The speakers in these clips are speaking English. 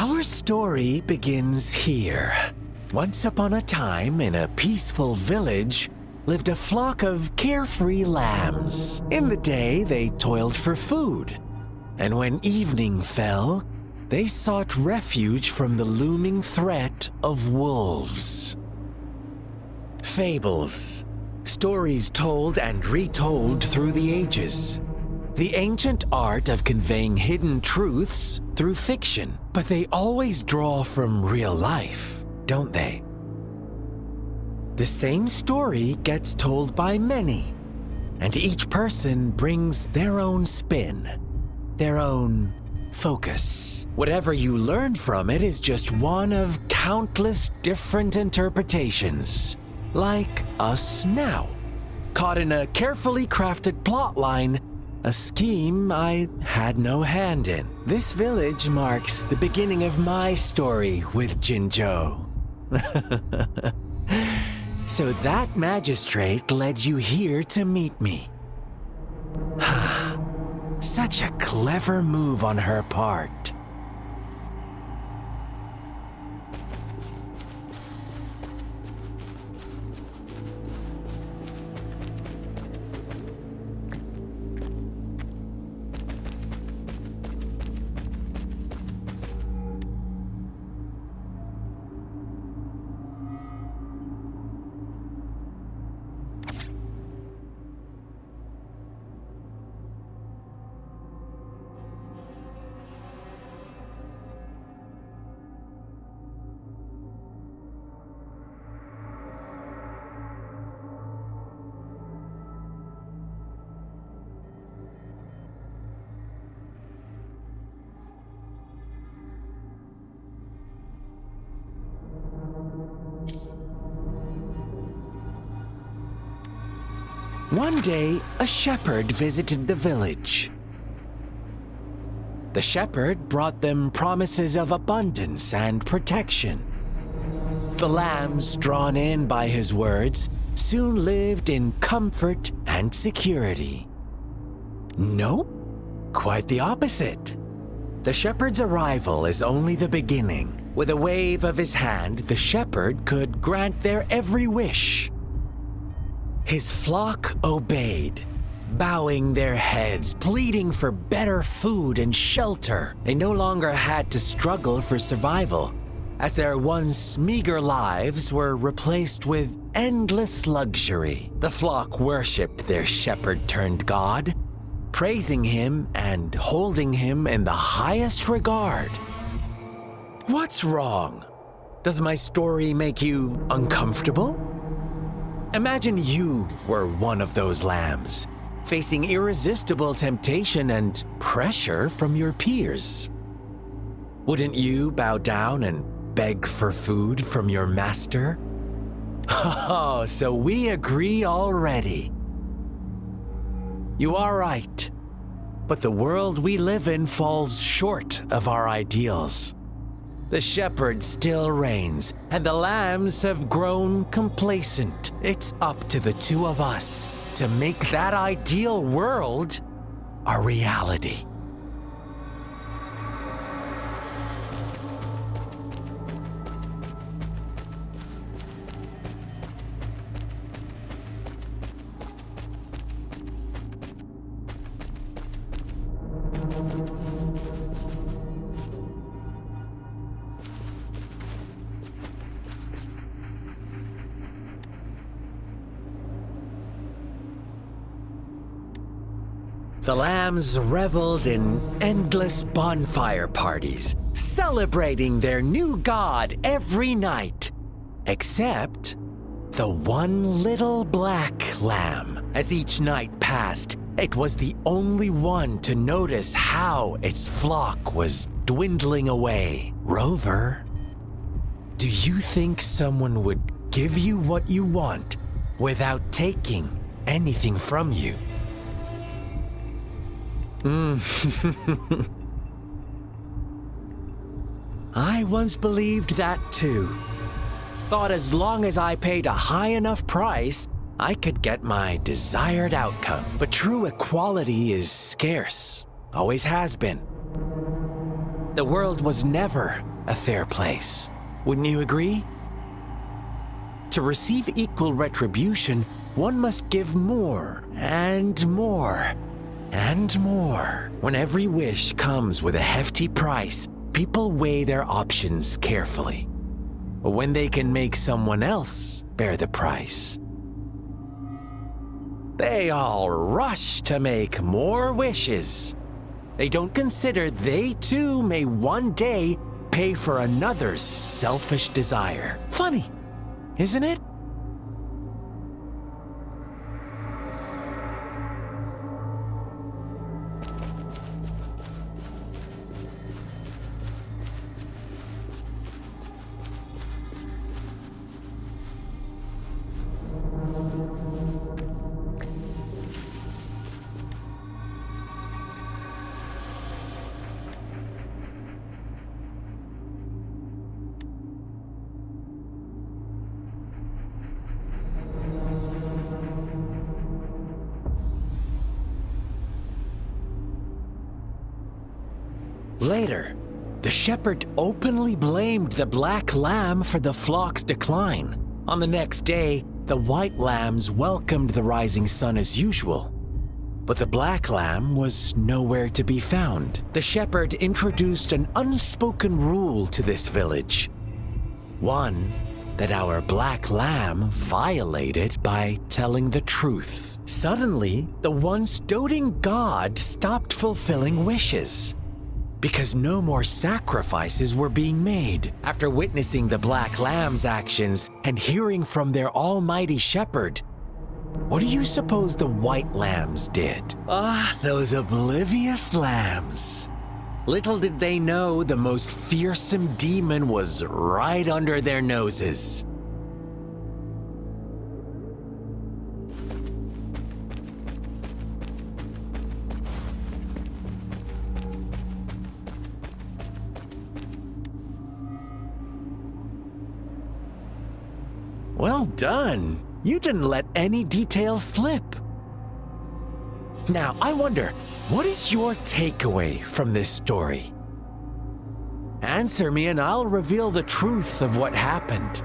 Our story begins here. Once upon a time, in a peaceful village, lived a flock of carefree lambs. In the day, they toiled for food, and when evening fell, they sought refuge from the looming threat of wolves. Fables, stories told and retold through the ages. The ancient art of conveying hidden truths through fiction, but they always draw from real life, don't they? The same story gets told by many, and each person brings their own spin, their own focus. Whatever you learn from it is just one of countless different interpretations, like us now, caught in a carefully crafted plotline, a scheme I had no hand in. This village marks the beginning of my story with Jinzhou. So that magistrate led you here to meet me. Such a clever move on her part. One day, a shepherd visited the village. The shepherd brought them promises of abundance and protection. The lambs, drawn in by his words, soon lived in comfort and security. Nope, quite the opposite. The shepherd's arrival is only the beginning. With a wave of his hand, the shepherd could grant their every wish. His flock obeyed, bowing their heads, pleading for better food and shelter. They no longer had to struggle for survival, as their once meager lives were replaced with endless luxury. The flock worshipped their shepherd-turned-god, praising him and holding him in the highest regard. What's wrong? Does my story make you uncomfortable? Imagine you were one of those lambs, facing irresistible temptation and pressure from your peers. Wouldn't you bow down and beg for food from your master? Oh, so we agree already. You are right, but the world we live in falls short of our ideals. The shepherd still reigns, and the lambs have grown complacent. It's up to the two of us to make that ideal world a reality. The lambs reveled in endless bonfire parties, celebrating their new god every night, except the one little black lamb. As each night passed, it was the only one to notice how its flock was dwindling away. Rover, do you think someone would give you what you want without taking anything from you? I once believed that too. Thought as long as I paid a high enough price, I could get my desired outcome. But true equality is scarce, always has been. The world was never a fair place. Wouldn't you agree? To receive equal retribution, one must give more and more and more. When every wish comes with a hefty price, people weigh their options carefully. But when they can make someone else bear the price, they all rush to make more wishes. They don't consider they too may one day pay for another's selfish desire. Funny, isn't it? Later, the shepherd openly blamed the black lamb for the flock's decline. On the next day, the white lambs welcomed the rising sun as usual. But the black lamb was nowhere to be found. The shepherd introduced an unspoken rule to this village. One that our black lamb violated by telling the truth. Suddenly, the once doting god stopped fulfilling wishes, because no more sacrifices were being made. After witnessing the black lamb's actions and hearing from their almighty shepherd, what do you suppose the white lambs did? Those oblivious lambs. Little did they know the most fearsome demon was right under their noses. Well done. You didn't let any details slip. Now, I wonder, what is your takeaway from this story? Answer me and I'll reveal the truth of what happened.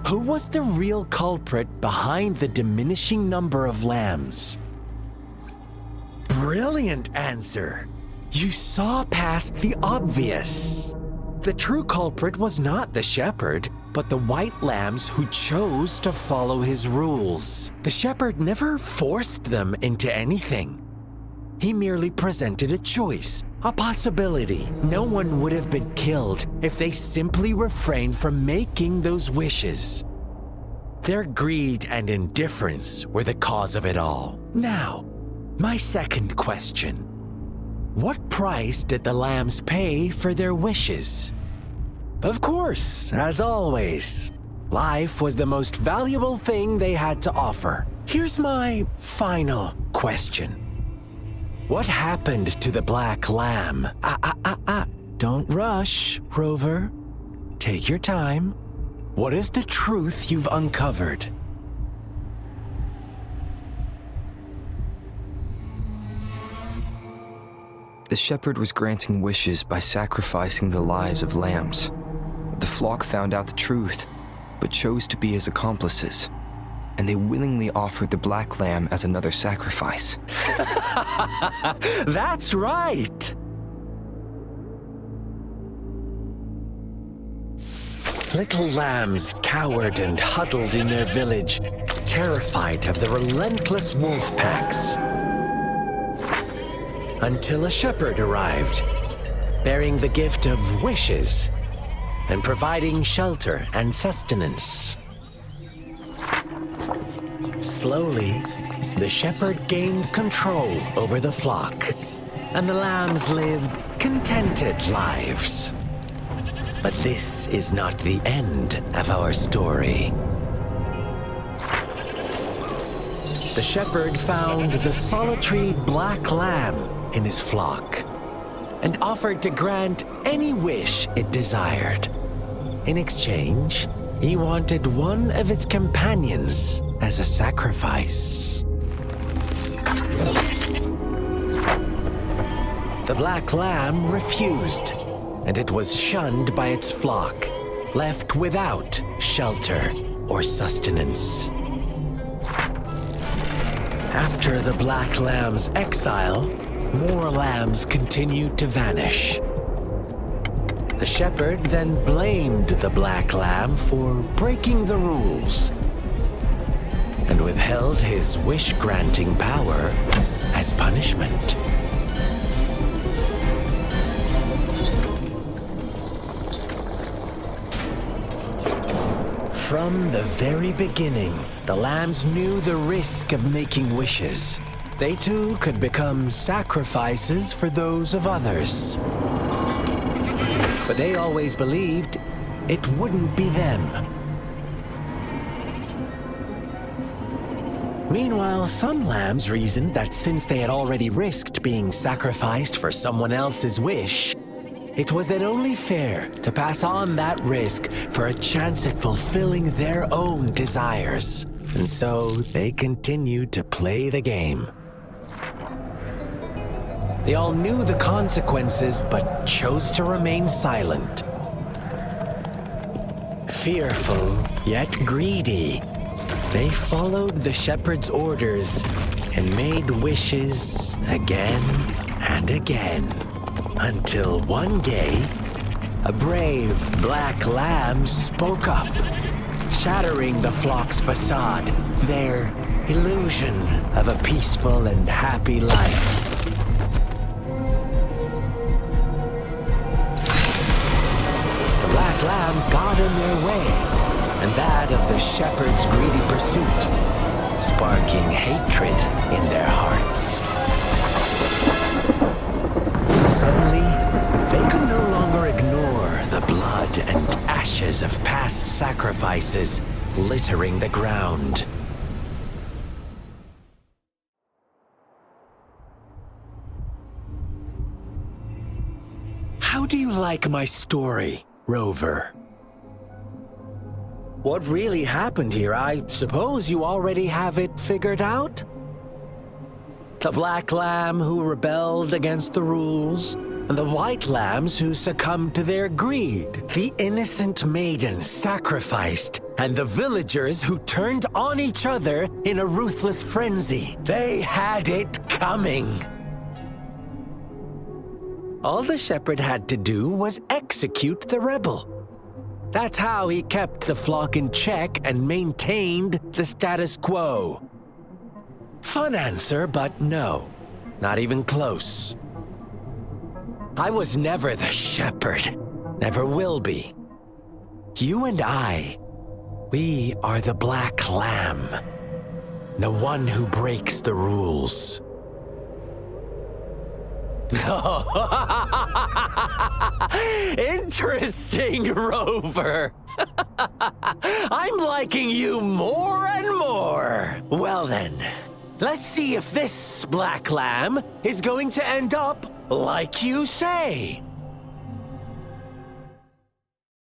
Who was the real culprit behind the diminishing number of lambs? Brilliant answer. You saw past the obvious. The true culprit was not the shepherd, but the white lambs who chose to follow his rules. The shepherd never forced them into anything. He merely presented a choice, a possibility. No one would have been killed if they simply refrained from making those wishes. Their greed and indifference were the cause of it all. Now, my second question. What price did the lambs pay for their wishes? Of course, as always, life was the most valuable thing they had to offer. Here's my final question. What happened to the black lamb? Don't rush, Rover. Take your time. What is the truth you've uncovered? The shepherd was granting wishes by sacrificing the lives of lambs. The flock found out the truth, but chose to be his accomplices, and they willingly offered the black lamb as another sacrifice. That's right! Little lambs cowered and huddled in their village, terrified of the relentless wolf packs. Until a shepherd arrived, bearing the gift of wishes and providing shelter and sustenance. Slowly, the shepherd gained control over the flock, and the lambs lived contented lives. But this is not the end of our story. The shepherd found the solitary black lamb in his flock and offered to grant any wish it desired. In exchange, he wanted one of its companions as a sacrifice. The black lamb refused, and it was shunned by its flock, left without shelter or sustenance. After the black lamb's exile, more lambs continued to vanish. The shepherd then blamed the black lamb for breaking the rules and withheld his wish-granting power as punishment. From the very beginning, the lambs knew the risk of making wishes. They too could become sacrifices for those of others. But they always believed it wouldn't be them. Meanwhile, some lambs reasoned that since they had already risked being sacrificed for someone else's wish, it was then only fair to pass on that risk for a chance at fulfilling their own desires. And so they continued to play the game. They all knew the consequences, but chose to remain silent. Fearful, yet greedy, they followed the shepherd's orders and made wishes again and again, until one day, a brave black lamb spoke up, shattering the flock's facade, their illusion of a peaceful and happy life. The black lamb got in their way, and that of the shepherd's greedy pursuit, sparking hatred in their hearts. Suddenly, they could no longer ignore the blood and ashes of past sacrifices littering the ground. How do you like my story, Rover? What really happened here? I suppose you already have it figured out? The black lamb who rebelled against the rules, and the white lambs who succumbed to their greed. The innocent maidens sacrificed, and the villagers who turned on each other in a ruthless frenzy. They had it coming. All the shepherd had to do was execute the rebel. That's how he kept the flock in check and maintained the status quo. Fun answer, but no, not even close. I was never the shepherd, never will be. You and I, we are the black lamb, the one who breaks the rules. Interesting, Rover. I'm liking you more and more. Well then, let's see if this black lamb is going to end up like you say.